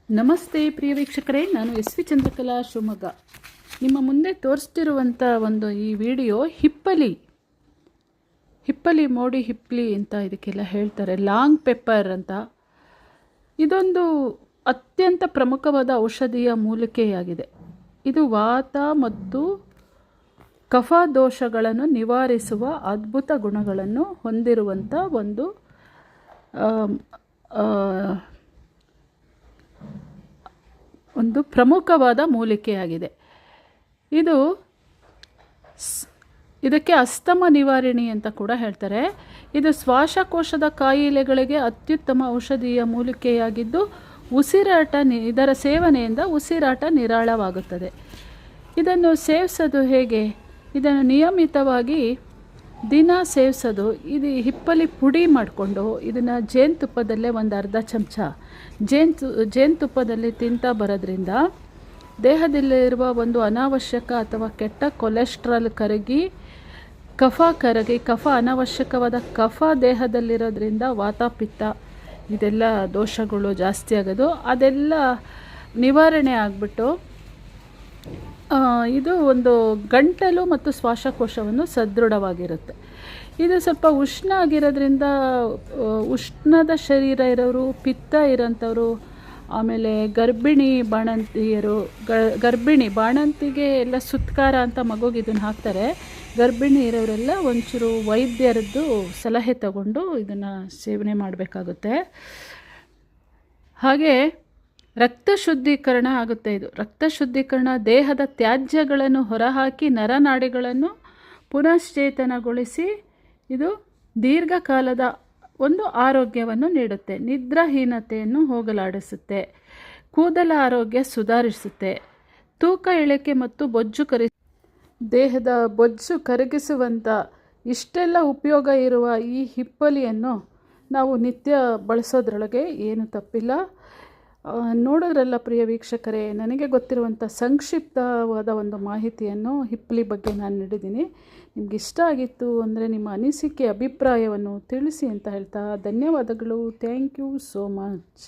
ನಮಸ್ತೆ ಪ್ರಿಯ ವೀಕ್ಷಕರೇ, ನಾನು ಎಸ್ ವಿ ಚಂದ್ರಕಲಾ ಶಿವಮೊಗ್ಗ. ನಿಮ್ಮ ಮುಂದೆ ತೋರಿಸ್ತಿರುವಂಥ ಈ ವಿಡಿಯೋ ಹಿಪ್ಪಲಿ ಮೋಡಿ ಹಿಪ್ಪಲಿ ಅಂತ ಇದಕ್ಕೆಲ್ಲ ಹೇಳ್ತಾರೆ, ಲಾಂಗ್ ಪೆಪ್ಪರ್ ಅಂತ. ಇದೊಂದು ಅತ್ಯಂತ ಪ್ರಮುಖವಾದ ಔಷಧೀಯ ಮೂಲಿಕೆಯಾಗಿದೆ. ಇದು ವಾತ ಮತ್ತು ಕಫ ದೋಷಗಳನ್ನು ನಿವಾರಿಸುವ ಅದ್ಭುತ ಗುಣಗಳನ್ನು ಹೊಂದಿರುವಂಥ ಒಂದು ಪ್ರಮುಖವಾದ ಮೂಲಿಕೆಯಾಗಿದೆ. ಇದಕ್ಕೆ ಅಸ್ತಮ ನಿವಾರಣಿ ಅಂತ ಕೂಡ ಹೇಳ್ತಾರೆ. ಇದು ಶ್ವಾಸಕೋಶದ ಕಾಯಿಲೆಗಳಿಗೆ ಅತ್ಯುತ್ತಮ ಔಷಧೀಯ ಮೂಲಿಕೆಯಾಗಿದ್ದು ಇದರ ಸೇವನೆಯಿಂದ ಉಸಿರಾಟ ನಿರಾಳವಾಗುತ್ತದೆ. ಇದನ್ನು ಸೇವಿಸೋದು ಹೇಗೆ? ಇದನ್ನು ನಿಯಮಿತವಾಗಿ ದಿನ ಸೇವಿಸೋದು. ಇದು ಹಿಪ್ಪಲಿ ಪುಡಿ ಮಾಡಿಕೊಂಡು ಇದನ್ನು ಜೇನುತುಪ್ಪದಲ್ಲೇ ಒಂದು ಅರ್ಧ ಚಮಚ ಜೇನುತುಪ್ಪದಲ್ಲಿ ತಿಂತಾ ಬರೋದ್ರಿಂದ ದೇಹದಲ್ಲಿರುವ ಒಂದು ಅನಾವಶ್ಯಕ ಅಥವಾ ಕೆಟ್ಟ ಕೊಲೆಸ್ಟ್ರಾಲ್ ಕರಗಿ ಕಫ ಅನಾವಶ್ಯಕವಾದ ಕಫ ದೇಹದಲ್ಲಿರೋದ್ರಿಂದ ವಾತ ಪಿತ್ತ ಇದೆಲ್ಲ ದೋಷಗಳು ಜಾಸ್ತಿ ಆಗೋದು ಅದೆಲ್ಲ ನಿವಾರಣೆ ಆಗಿಬಿಟ್ಟು ಇದು ಒಂದು ಗಂಟಲು ಮತ್ತು ಶ್ವಾಸಕೋಶವನ್ನು ಸದೃಢವಾಗಿರುತ್ತೆ. ಇದು ಸ್ವಲ್ಪ ಉಷ್ಣ ಆಗಿರೋದ್ರಿಂದ ಉಷ್ಣದ ಶರೀರ ಇರೋರು, ಪಿತ್ತ ಇರೋಂಥವ್ರು, ಆಮೇಲೆ ಗರ್ಭಿಣಿ ಬಾಣಂತಿಗೆ ಎಲ್ಲ ಸುತ್ಕಾರ ಅಂತ ಮಗುಗೆ ಇದನ್ನು ಹಾಕ್ತಾರೆ. ಗರ್ಭಿಣಿ ಇರೋರೆಲ್ಲ ಒಂಚೂರು ವೈದ್ಯರದ್ದು ಸಲಹೆ ತಗೊಂಡು ಇದನ್ನು ಸೇವನೆ ಮಾಡಬೇಕಾಗುತ್ತೆ. ಹಾಗೆ ರಕ್ತ ಶುದ್ಧೀಕರಣ ಆಗುತ್ತೆ. ಇದು ರಕ್ತ ಶುದ್ಧೀಕರಣ, ದೇಹದ ತ್ಯಾಜ್ಯಗಳನ್ನು ಹೊರಹಾಕಿ ನರನಾಡಿಗಳನ್ನು ಪುನಶ್ಚೇತನಗೊಳಿಸಿ ಇದು ದೀರ್ಘಕಾಲದ ಒಂದು ಆರೋಗ್ಯವನ್ನು ನೀಡುತ್ತೆ. ನಿದ್ರಾಹೀನತೆಯನ್ನು ಹೋಗಲಾಡಿಸುತ್ತೆ. ಕೂದಲ ಆರೋಗ್ಯ ಸುಧಾರಿಸುತ್ತೆ. ತೂಕ ಇಳಿಕೆ ಮತ್ತು ದೇಹದ ಬೊಜ್ಜು ಕರಗಿಸುವಂಥ ಇಷ್ಟೆಲ್ಲ ಉಪಯೋಗ ಇರುವ ಈ ಹಿಪ್ಪಲಿಯನ್ನು ನಾವು ನಿತ್ಯ ಬಳಸೋದ್ರೊಳಗೆ ಏನು ತಪ್ಪಿಲ್ಲ. ನೋಡೋದ್ರಲ್ಲ ಪ್ರಿಯ ವೀಕ್ಷಕರೇ, ನನಗೆ ಗೊತ್ತಿರುವಂಥ ಸಂಕ್ಷಿಪ್ತವಾದ ಒಂದು ಮಾಹಿತಿಯನ್ನು ಹಿಪ್ಪಲಿ ಬಗ್ಗೆ ನಾನು ನೀಡಿದ್ದೀನಿ. ನಿಮ್ಗೆ ಇಷ್ಟ ಆಗಿತ್ತು ಅಂದರೆ ನಿಮ್ಮ ಅನಿಸಿಕೆ ಅಭಿಪ್ರಾಯವನ್ನು ತಿಳಿಸಿ ಅಂತ ಹೇಳ್ತಾ ಧನ್ಯವಾದಗಳು. Thank you so much.